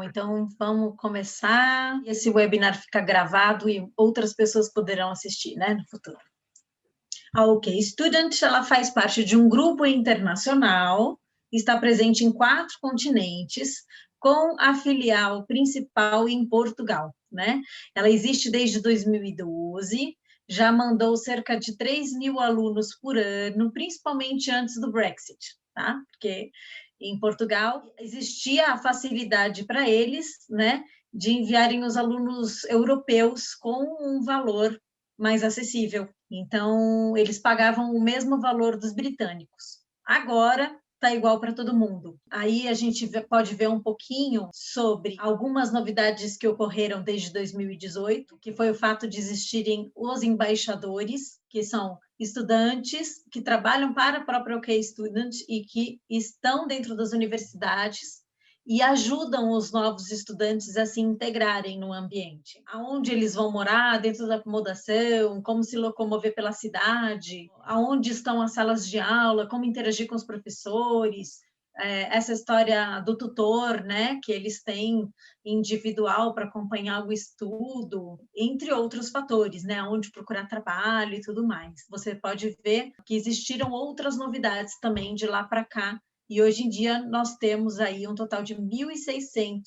Bom, então vamos começar. Esse webinar fica gravado e outras pessoas poderão assistir, né, no futuro. A OK Student, ela faz parte de um grupo internacional, está presente em 4 continentes, com a filial principal em Portugal, né? Ela existe desde 2012, já mandou cerca de 3.000 alunos por ano, principalmente antes do Brexit, tá? Porque em Portugal existia a facilidade para eles, né, de enviarem os alunos europeus com um valor mais acessível. Então, eles pagavam o mesmo valor dos britânicos. Agora, está igual para todo mundo. Aí a gente pode ver um pouquinho sobre algumas novidades que ocorreram desde 2018, que foi o fato de existirem os embaixadores, que são estudantes que trabalham para a própria OK Student e que estão dentro das universidades e ajudam os novos estudantes a se integrarem no ambiente. Aonde eles vão morar, dentro da acomodação, como se locomover pela cidade, aonde estão as salas de aula, como interagir com os professores, essa história do tutor, né, que eles têm individual para acompanhar o estudo, entre outros fatores, né, onde procurar trabalho e tudo mais. Você pode ver que existiram outras novidades também de lá para cá, e hoje em dia nós temos aí um total de 1.600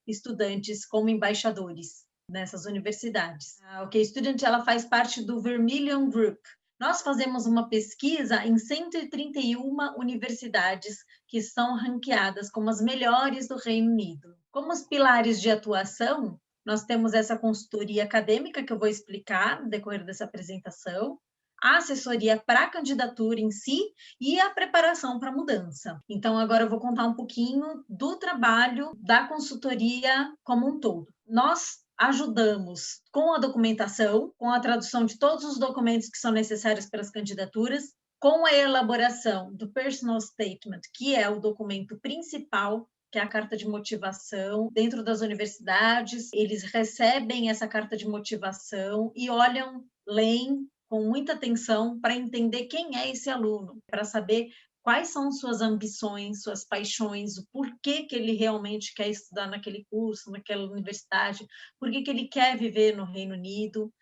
estudantes como embaixadores nessas universidades. A OK Student, ela faz parte do Vermilion Group. Nós fazemos uma pesquisa em 131 universidades que são ranqueadas como as melhores do Reino Unido. Como os pilares de atuação, nós temos essa consultoria acadêmica que eu vou explicar no decorrer dessa apresentação, a assessoria para a candidatura em si e a preparação para a mudança. Então, agora eu vou contar um pouquinho do trabalho da consultoria como um todo. Nós ajudamos com a documentação, com a tradução de todos os documentos que são necessários para as candidaturas, com a elaboração do personal statement, que é o documento principal, que é a carta de motivação. Dentro das universidades, eles recebem essa carta de motivação e olham, leem com muita atenção para entender quem é esse aluno, para saber quais são suas ambições, suas paixões, o porquê que ele realmente quer estudar naquele curso, naquela universidade, porquê que ele quer viver no Reino Unido.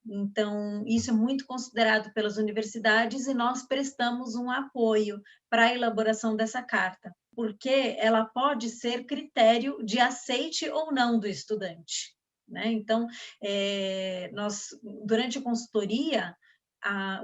Então, isso é muito considerado pelas universidades e nós prestamos um apoio para a elaboração dessa carta, porque ela pode ser critério de aceite ou não do estudante, né? Então, nós, durante a consultoria,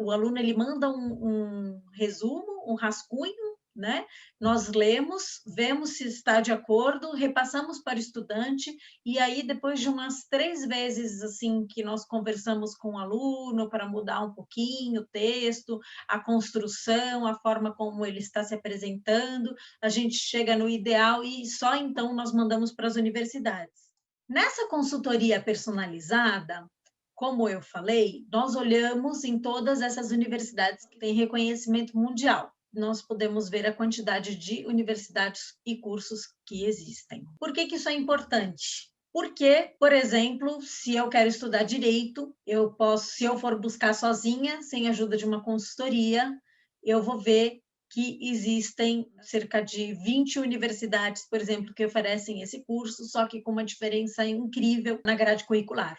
o aluno ele manda um resumo, um rascunho, né? Nós lemos, vemos se está de acordo, repassamos para o estudante, e aí depois de umas 3 vezes assim que nós conversamos com o aluno para mudar um pouquinho o texto, a construção, a forma como ele está se apresentando, a gente chega no ideal e só então nós mandamos para as universidades. Nessa consultoria personalizada, como eu falei, nós olhamos em todas essas universidades que têm reconhecimento mundial. Nós podemos ver a quantidade de universidades e cursos que existem. Por que isso é importante? Porque, por exemplo, se eu quero estudar direito, eu posso, se eu for buscar sozinha, sem a ajuda de uma consultoria, eu vou ver que existem cerca de 20 universidades, por exemplo, que oferecem esse curso, só que com uma diferença incrível na grade curricular,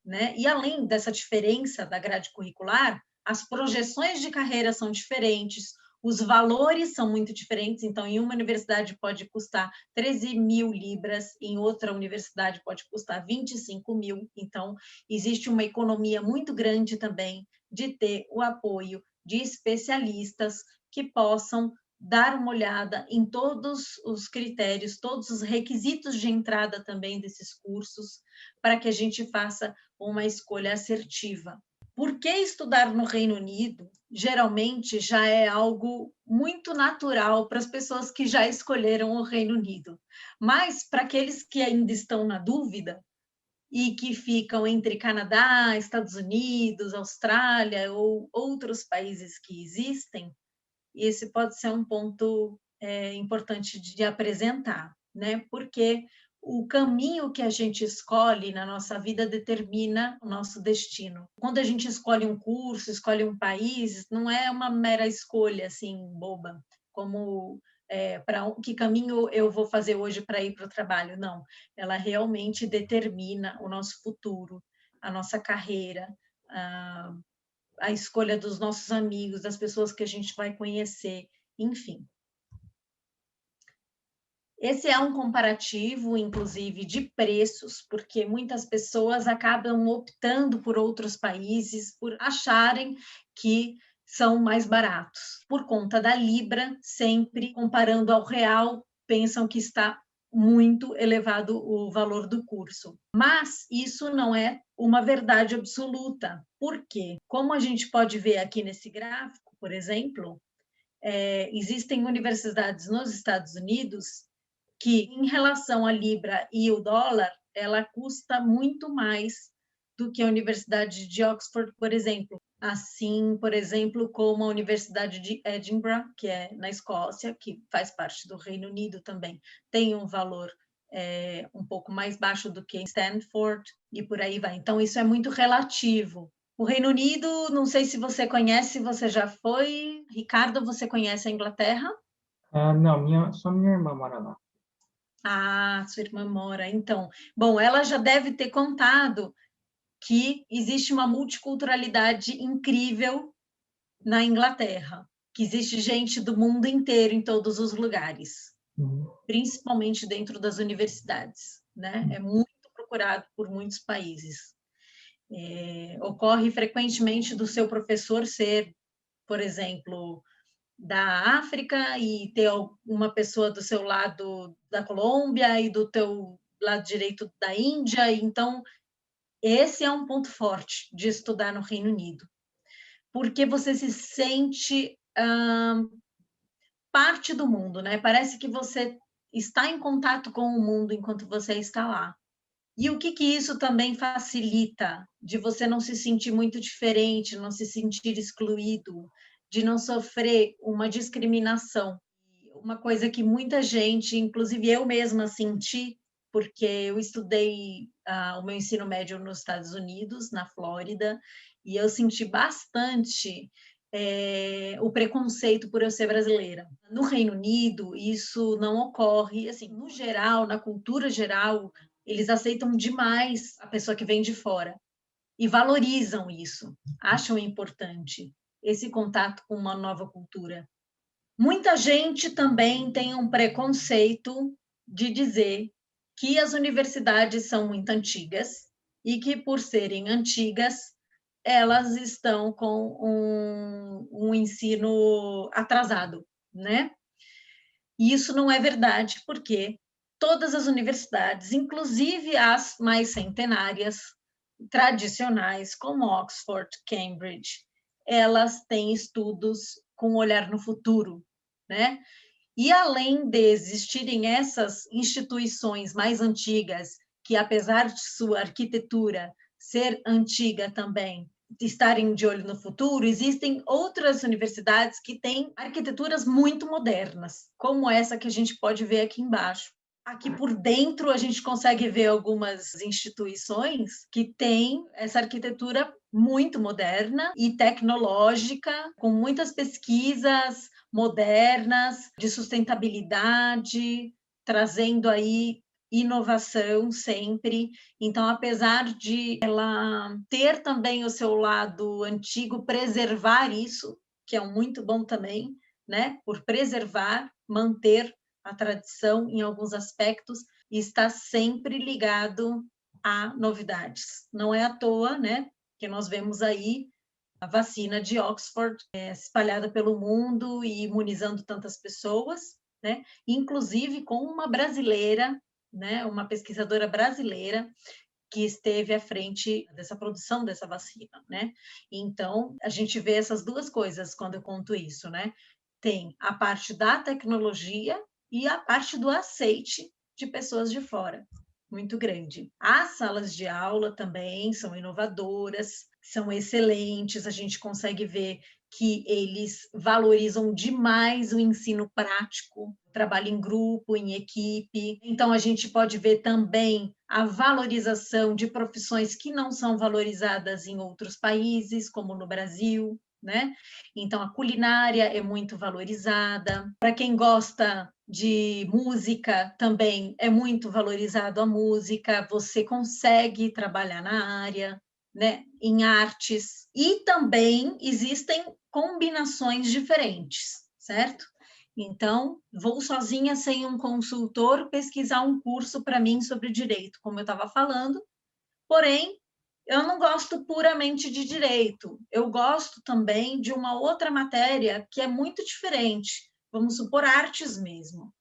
né? E além dessa diferença da grade curricular, as projeções de carreira são diferentes, os valores são muito diferentes, então em uma universidade pode custar 13.000 libras, em outra universidade pode custar 25.000, então existe uma economia muito grande também de ter o apoio de especialistas que possam dar uma olhada em todos os critérios, todos os requisitos de entrada também desses cursos, para que a gente faça uma escolha assertiva. Por que estudar no Reino Unido? Geralmente já é algo muito natural para as pessoas que já escolheram o Reino Unido. Mas para aqueles que ainda estão na dúvida e que ficam entre Canadá, Estados Unidos, Austrália ou outros países que existem, esse pode ser um ponto importante de apresentar, né? Porque o caminho que a gente escolhe na nossa vida determina o nosso destino. Quando a gente escolhe um curso, escolhe um país, não é uma mera escolha assim boba, como que caminho eu vou fazer hoje para ir para o trabalho. Não, ela realmente determina o nosso futuro, a nossa carreira, a escolha dos nossos amigos, das pessoas que a gente vai conhecer, enfim. Esse é um comparativo, inclusive, de preços, porque muitas pessoas acabam optando por outros países por acharem que são mais baratos. Por conta da Libra, sempre comparando ao real, pensam que está muito elevado o valor do curso. Mas isso não é uma verdade absoluta. Por quê? Como a gente pode ver aqui nesse gráfico, por exemplo, existem universidades nos Estados Unidos que, em relação à Libra e o dólar, ela custa muito mais do que a Universidade de Oxford, por exemplo. Assim, por exemplo, como a Universidade de Edinburgh, que é na Escócia, que faz parte do Reino Unido também, tem um valor um pouco mais baixo do que Stanford, e por aí vai. Então, isso é muito relativo. O Reino Unido, não sei se você conhece, você já foi. Ricardo, você conhece a Inglaterra? Não, só minha irmã mora lá. Ah, sua irmã mora. Então, bom, ela já deve ter contado que existe uma multiculturalidade incrível na Inglaterra, que existe gente do mundo inteiro em todos os lugares, principalmente dentro das universidades, né? É muito procurado por muitos países. Ocorre frequentemente do seu professor ser, por exemplo, da África e ter uma pessoa do seu lado da Colômbia e do teu lado direito da Índia. Então, esse é um ponto forte de estudar no Reino Unido, porque você se sente parte do mundo, né? Parece que você está em contato com o mundo enquanto você está lá. E o que isso também facilita de você não se sentir muito diferente, não se sentir excluído, de não sofrer uma discriminação. Uma coisa que muita gente, inclusive eu mesma, senti, porque eu estudei o meu ensino médio nos Estados Unidos, na Flórida, e eu senti bastante o preconceito por eu ser brasileira. No Reino Unido, isso não ocorre, assim, no geral, na cultura geral, eles aceitam demais a pessoa que vem de fora e valorizam isso, acham importante esse contato com uma nova cultura. Muita gente também tem um preconceito de dizer que as universidades são muito antigas e que, por serem antigas, elas estão com um ensino atrasado, né? E isso não é verdade, porque todas as universidades, inclusive as mais centenárias, tradicionais, como Oxford, Cambridge, elas têm estudos com olhar no futuro, né? E além de existirem essas instituições mais antigas, que apesar de sua arquitetura ser antiga também, estarem de olho no futuro, existem outras universidades que têm arquiteturas muito modernas, como essa que a gente pode ver aqui embaixo. Aqui por dentro a gente consegue ver algumas instituições que têm essa arquitetura muito moderna e tecnológica, com muitas pesquisas modernas de sustentabilidade, trazendo aí inovação sempre. Então, apesar de ela ter também o seu lado antigo, preservar isso, que é muito bom também, né? Por preservar, manter a tradição em alguns aspectos e está sempre ligado a novidades. Não é à toa, né? Que nós vemos aí a vacina de Oxford espalhada pelo mundo e imunizando tantas pessoas, né? Inclusive com uma brasileira, né? Uma pesquisadora brasileira que esteve à frente dessa produção dessa vacina, né? Então, a gente vê essas duas coisas quando eu conto isso, né? Tem a parte da tecnologia e a parte do aceite de pessoas de fora, muito grande. As salas de aula também são inovadoras, são excelentes, a gente consegue ver que eles valorizam demais o ensino prático, trabalho em grupo, em equipe. Então, a gente pode ver também a valorização de profissões que não são valorizadas em outros países, como no Brasil. né? Então, a culinária é muito valorizada. Para quem gosta de música, também é muito valorizado a música. Você consegue trabalhar na área, né? Em artes. E também existem combinações diferentes, certo? Então, vou sozinha, sem um consultor, pesquisar um curso para mim sobre direito, como eu estava falando. Porém, eu não gosto puramente de direito, eu gosto também de uma outra matéria que é muito diferente, vamos supor, artes mesmo.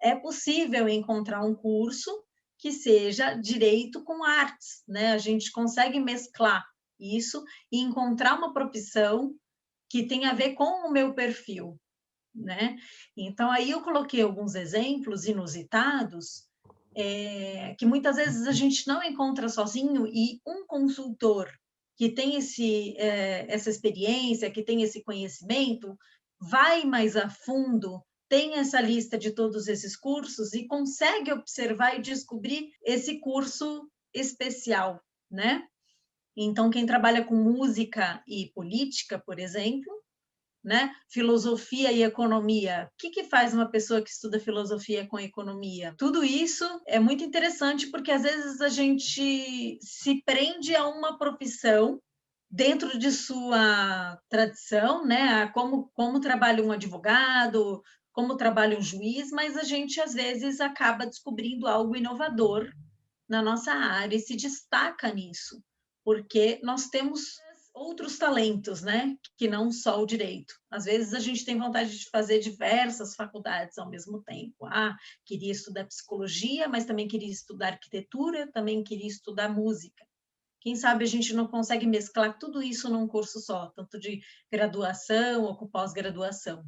É possível encontrar um curso que seja direito com artes, né? A gente consegue mesclar isso e encontrar uma profissão que tem a ver com o meu perfil, né? Então, aí eu coloquei alguns exemplos inusitados, que muitas vezes a gente não encontra sozinho, e um consultor que tem essa experiência, que tem esse conhecimento, vai mais a fundo, tem essa lista de todos esses cursos e consegue observar e descobrir esse curso especial, né? Então, quem trabalha com música e política, por exemplo, né? Filosofia e economia. O que faz uma pessoa que estuda filosofia com economia? Tudo isso é muito interessante porque às vezes a gente se prende a uma profissão dentro de sua tradição, né? Como trabalha um advogado, como trabalha um juiz, mas a gente às vezes acaba descobrindo algo inovador na nossa área e se destaca nisso, porque nós temos outros talentos, né, que não só o direito. Às vezes a gente tem vontade de fazer diversas faculdades ao mesmo tempo. Ah, queria estudar psicologia, mas também queria estudar arquitetura, também queria estudar música. Quem sabe a gente não consegue mesclar tudo isso num curso só, tanto de graduação ou com pós-graduação.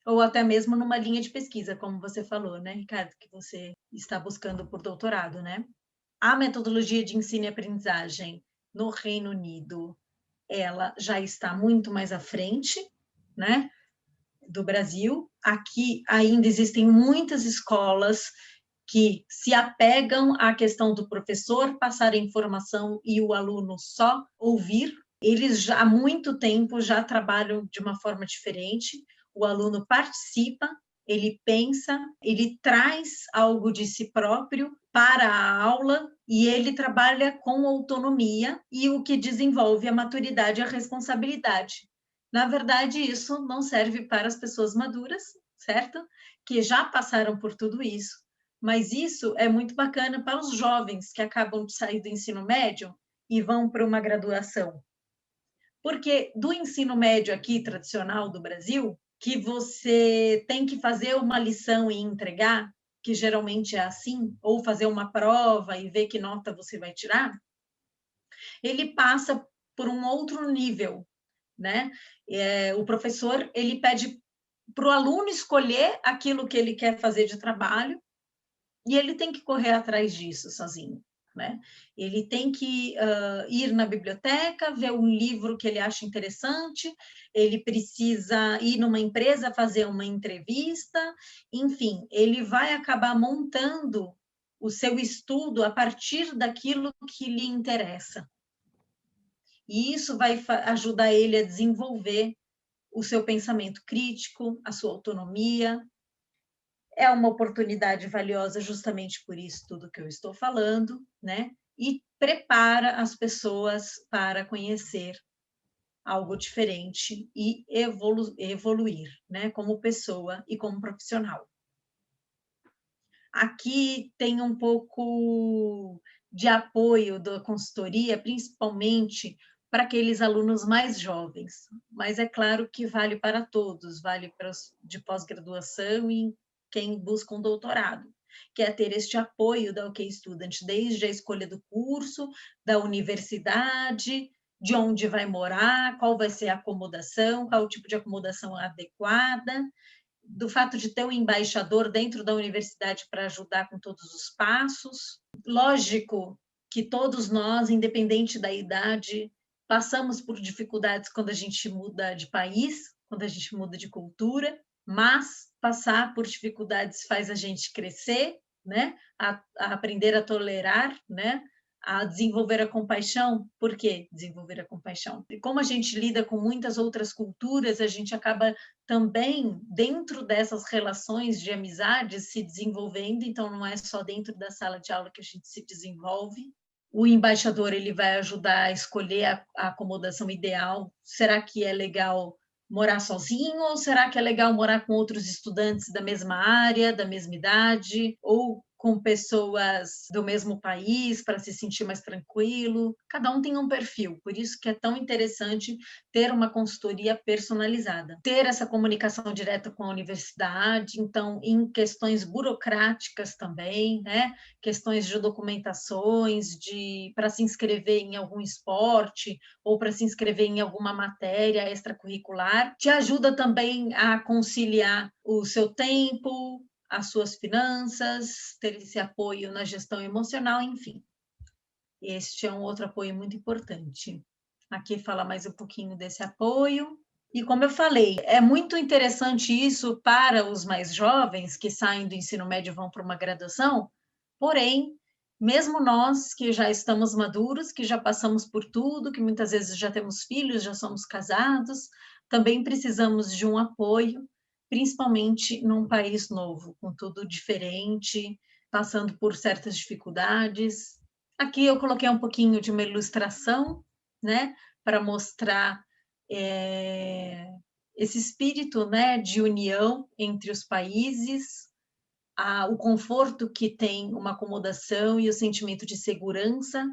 Ou até mesmo numa linha de pesquisa, como você falou, né, Ricardo, que você está buscando por doutorado, né? A metodologia de ensino e aprendizagem no Reino Unido, ela já está muito mais à frente, né, do Brasil. Aqui ainda existem muitas escolas que se apegam à questão do professor passar a informação e o aluno só ouvir. Eles já há muito tempo já trabalham de uma forma diferente. O aluno participa, ele pensa, ele traz algo de si próprio para a aula e ele trabalha com autonomia, e o que desenvolve a maturidade e a responsabilidade. Na verdade, isso não serve para as pessoas maduras, certo? Que já passaram por tudo isso, mas isso é muito bacana para os jovens que acabam de sair do ensino médio e vão para uma graduação. Porque do ensino médio aqui, tradicional do Brasil, que você tem que fazer uma lição e entregar, que geralmente é assim, ou fazer uma prova e ver que nota você vai tirar, ele passa por um outro nível, né? O professor, ele pede para o aluno escolher aquilo que ele quer fazer de trabalho, e ele tem que correr atrás disso sozinho, né? Ele tem que ir na biblioteca, ver um livro que ele acha interessante, ele precisa ir numa empresa fazer uma entrevista, enfim, ele vai acabar montando o seu estudo a partir daquilo que lhe interessa. E isso vai ajudar ele a desenvolver o seu pensamento crítico, a sua autonomia. É uma oportunidade valiosa justamente por isso tudo que eu estou falando, né? E prepara as pessoas para conhecer algo diferente e evoluir, né? Como pessoa e como profissional. Aqui tem um pouco de apoio da consultoria, principalmente para aqueles alunos mais jovens, mas é claro que vale para todos, vale para os de pós-graduação e quem busca um doutorado, que é ter este apoio da OK Student, desde a escolha do curso, da universidade, de onde vai morar, qual vai ser a acomodação, qual o tipo de acomodação adequada, do fato de ter um embaixador dentro da universidade para ajudar com todos os passos. Lógico que todos nós, independente da idade, passamos por dificuldades quando a gente muda de país, quando a gente muda de cultura, mas passar por dificuldades faz a gente crescer, né? A aprender a tolerar, né? a desenvolver a compaixão. Por que desenvolver a compaixão? E como a gente lida com muitas outras culturas, a gente acaba também, dentro dessas relações de amizades, se desenvolvendo, então não é só dentro da sala de aula que a gente se desenvolve. O embaixador ele vai ajudar a escolher a acomodação ideal. Será que é legal morar sozinho ou será que é legal morar com outros estudantes da mesma área, da mesma idade, ou com pessoas do mesmo país para se sentir mais tranquilo? Cada um tem um perfil, por isso que é tão interessante ter uma consultoria personalizada, ter essa comunicação direta com a universidade. Então, em questões burocráticas também, né? Questões de documentações, para se inscrever em algum esporte ou para se inscrever em alguma matéria extracurricular, te ajuda também a conciliar o seu tempo, as suas finanças, ter esse apoio na gestão emocional, enfim. Este é um outro apoio muito importante. Aqui fala mais um pouquinho desse apoio. E como eu falei, é muito interessante isso para os mais jovens que saem do ensino médio e vão para uma graduação, porém, mesmo nós que já estamos maduros, que já passamos por tudo, que muitas vezes já temos filhos, já somos casados, também precisamos de um apoio, principalmente num país novo, com tudo diferente, passando por certas dificuldades. Aqui eu coloquei um pouquinho de uma ilustração, né, para mostrar esse espírito, né, de união entre os países, o conforto que tem uma acomodação e o sentimento de segurança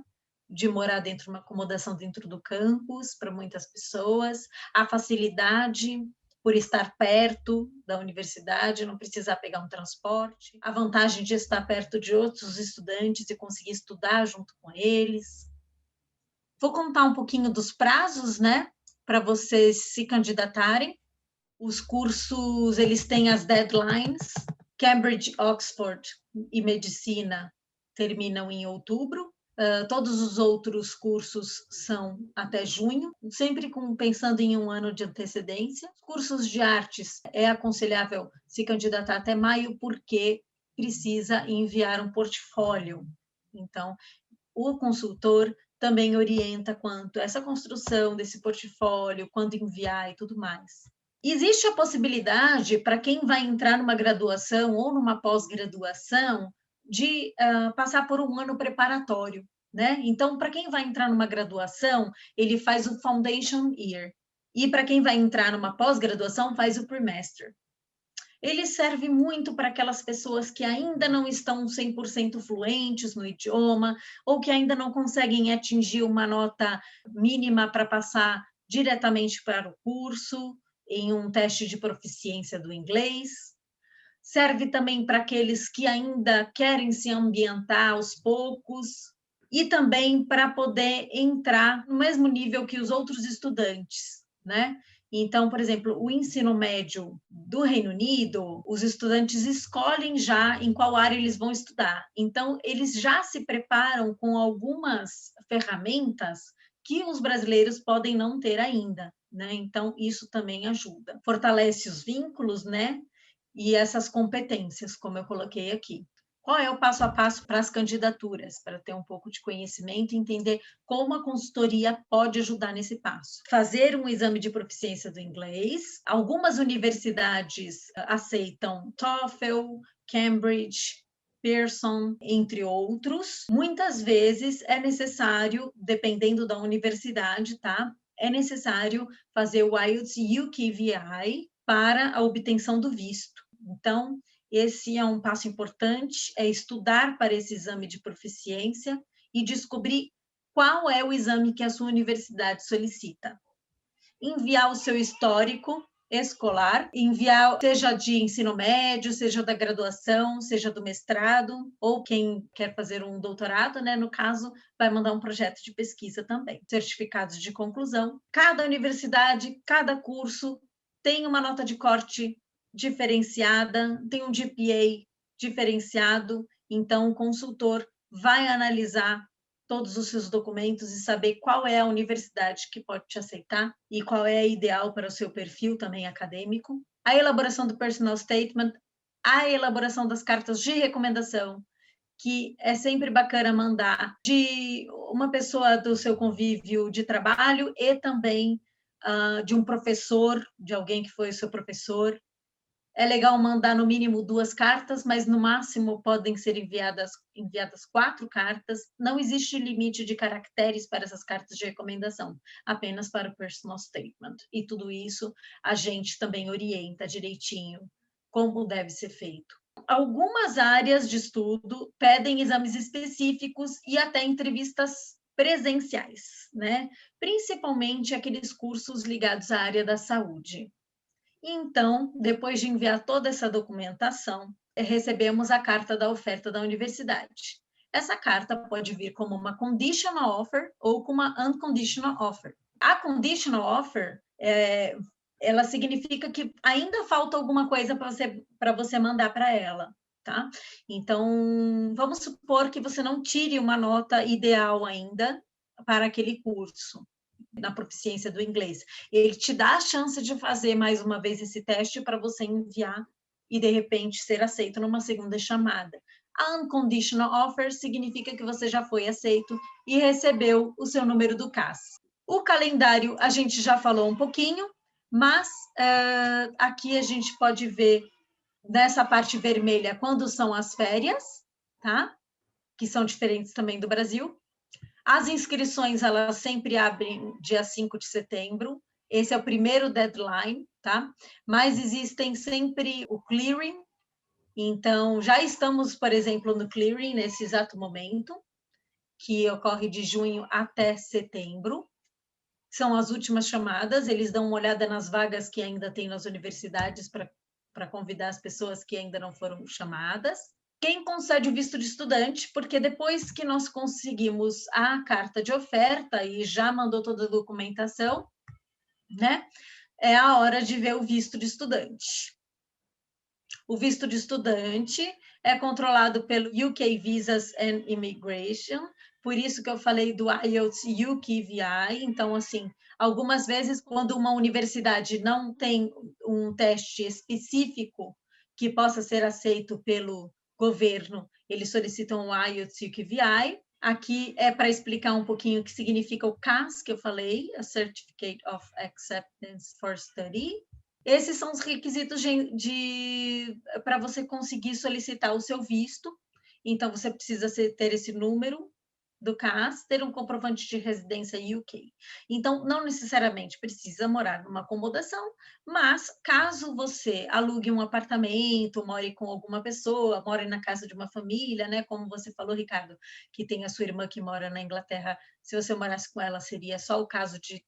de morar dentro de uma acomodação dentro do campus para muitas pessoas, a facilidade por estar perto da universidade, não precisar pegar um transporte, a vantagem de estar perto de outros estudantes e conseguir estudar junto com eles. Vou contar um pouquinho dos prazos, né, para vocês se candidatarem. Os cursos, eles têm as deadlines. Cambridge, Oxford e Medicina terminam em outubro. Todos os outros cursos são até junho, sempre pensando em um ano de antecedência. Cursos de artes é aconselhável se candidatar até maio, porque precisa enviar um portfólio. Então, o consultor também orienta quanto a essa construção desse portfólio, quando enviar e tudo mais. Existe a possibilidade, para quem vai entrar numa graduação ou numa pós-graduação, de passar por um ano preparatório, né? Então, para quem vai entrar numa graduação, ele faz o Foundation Year. E para quem vai entrar numa pós-graduação, faz o Pre-Master. Ele serve muito para aquelas pessoas que ainda não estão 100% fluentes no idioma ou que ainda não conseguem atingir uma nota mínima para passar diretamente para o curso, em um teste de proficiência do inglês. Serve também para aqueles que ainda querem se ambientar aos poucos e também para poder entrar no mesmo nível que os outros estudantes, né? Então, por exemplo, o ensino médio do Reino Unido, os estudantes escolhem já em qual área eles vão estudar. Então, eles já se preparam com algumas ferramentas que os brasileiros podem não ter ainda, né? Então, isso também ajuda. Fortalece os vínculos, né? E essas competências, como eu coloquei aqui. Qual é o passo a passo para as candidaturas, para ter um pouco de conhecimento e entender como a consultoria pode ajudar nesse passo? Fazer um exame de proficiência do inglês. Algumas universidades aceitam TOEFL, Cambridge, Pearson, entre outros. Muitas vezes é necessário, dependendo da universidade, tá? É necessário fazer o IELTS UKVI para a obtenção do visto. Então, esse é um passo importante, é estudar para esse exame de proficiência e descobrir qual é o exame que a sua universidade solicita. Enviar o seu histórico escolar, enviar seja de ensino médio, seja da graduação, seja do mestrado, ou quem quer fazer um doutorado, né, no caso, vai mandar um projeto de pesquisa também. Certificados de conclusão. Cada universidade, cada curso tem uma nota de corte diferenciada, tem um GPA diferenciado, então o consultor vai analisar todos os seus documentos e saber qual é a universidade que pode te aceitar e qual é a ideal para o seu perfil também acadêmico. A elaboração do personal statement, a elaboração das cartas de recomendação que é sempre bacana mandar de uma pessoa do seu convívio de trabalho e também de um professor, de alguém que foi o seu professor. É legal mandar no mínimo 2 cartas, mas no máximo podem ser enviadas 4 cartas. Não existe limite de caracteres para essas cartas de recomendação, apenas para o personal statement. E tudo isso a gente também orienta direitinho como deve ser feito. Algumas áreas de estudo pedem exames específicos e até entrevistas presenciais, né? Principalmente aqueles cursos ligados à área da saúde. Então, depois de enviar toda essa documentação, recebemos a carta da oferta da universidade. Essa carta pode vir como uma conditional offer ou como uma unconditional offer. A conditional offer, ela significa que ainda falta alguma coisa para você mandar para ela, tá? Então, vamos supor que você não tire uma nota ideal ainda para aquele curso na proficiência do inglês. Ele te dá a chance de fazer mais uma vez esse teste para você enviar e, de repente, ser aceito numa segunda chamada. A unconditional offer significa que você já foi aceito e recebeu o seu número do CAS. O calendário a gente já falou um pouquinho, mas aqui a gente pode ver nessa parte vermelha quando são as férias, tá? Que são diferentes também do Brasil. As inscrições, elas sempre abrem dia 5 de setembro. Esse é o primeiro deadline, tá? Mas existem sempre o clearing. Então, já estamos, por exemplo, no clearing nesse exato momento, que ocorre de junho até setembro. São as últimas chamadas, eles dão uma olhada nas vagas que ainda tem nas universidades para convidar as pessoas que ainda não foram chamadas. Quem concede o visto de estudante, porque depois que nós conseguimos a carta de oferta e já mandou toda a documentação, né, é a hora de ver o visto de estudante. O visto de estudante é controlado pelo UK Visas and Immigration, por isso que eu falei do IELTS UKVI. Então, assim, algumas vezes, quando uma universidade não tem um teste específico que possa ser aceito pelo governo, eles solicitam o IELTS UKVI. Aqui é para explicar um pouquinho o que significa o CAS, que eu falei, a Certificate of Acceptance for Study. Esses são os requisitos para você conseguir solicitar o seu visto. Então, você precisa ter esse número do CAS, ter um comprovante de residência UK. Então, não necessariamente precisa morar numa acomodação, mas caso você alugue um apartamento, more com alguma pessoa, more na casa de uma família, né? Como você falou, Ricardo, que tem a sua irmã que mora na Inglaterra, se você morasse com ela, seria só o caso de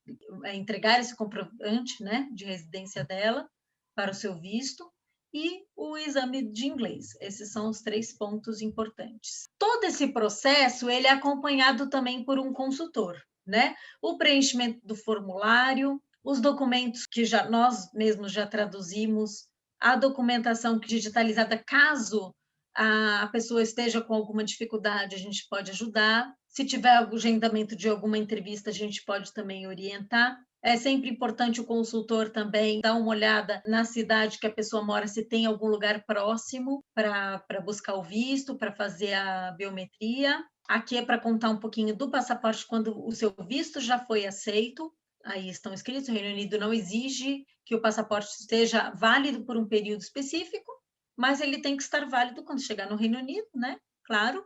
entregar esse comprovante, né, de residência dela para o seu visto. E o exame de inglês. Esses são os 3 pontos importantes. Todo esse processo, ele é acompanhado também por um consultor, né? O preenchimento do formulário, os documentos que nós mesmos já traduzimos, a documentação digitalizada, caso a pessoa esteja com alguma dificuldade, a gente pode ajudar. Se tiver agendamento de alguma entrevista, a gente pode também orientar. É sempre importante o consultor também dar uma olhada na cidade que a pessoa mora, se tem algum lugar próximo para buscar o visto, para fazer a biometria. Aqui é para contar um pouquinho do passaporte quando o seu visto já foi aceito. Aí estão escritos, o Reino Unido não exige que o passaporte esteja válido por um período específico, mas ele tem que estar válido quando chegar no Reino Unido, né? Claro.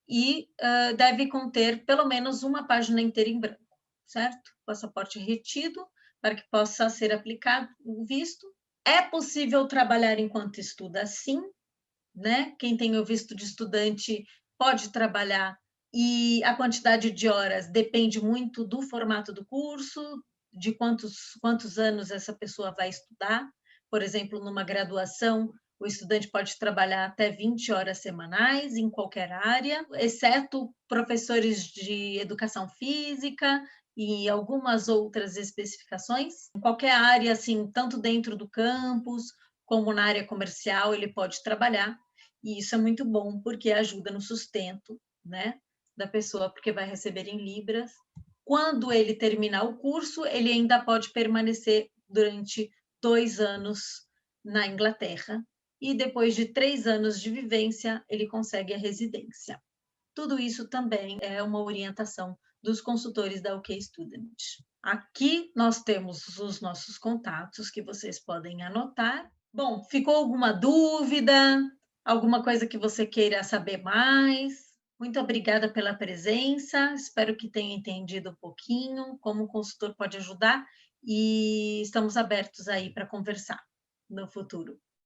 E deve conter pelo menos uma página inteira em branco, certo? Passaporte retido para que possa ser aplicado o visto. É possível trabalhar enquanto estuda, sim, né? Quem tem o visto de estudante pode trabalhar e a quantidade de horas depende muito do formato do curso, de quantos anos essa pessoa vai estudar. Por exemplo, numa graduação, o estudante pode trabalhar até 20 horas semanais em qualquer área, exceto professores de educação física e algumas outras especificações. Em qualquer área, assim, tanto dentro do campus como na área comercial, ele pode trabalhar. E isso é muito bom, porque ajuda no sustento, né, da pessoa, porque vai receber em libras. Quando ele terminar o curso, ele ainda pode permanecer durante 2 anos na Inglaterra, e depois de 3 anos de vivência, ele consegue a residência. Tudo isso também é uma orientação dos consultores da OK Student. Aqui nós temos os nossos contatos que vocês podem anotar. Bom, ficou alguma dúvida? Alguma coisa que você queira saber mais? Muito obrigada pela presença, espero que tenha entendido um pouquinho como o consultor pode ajudar e estamos abertos aí para conversar no futuro.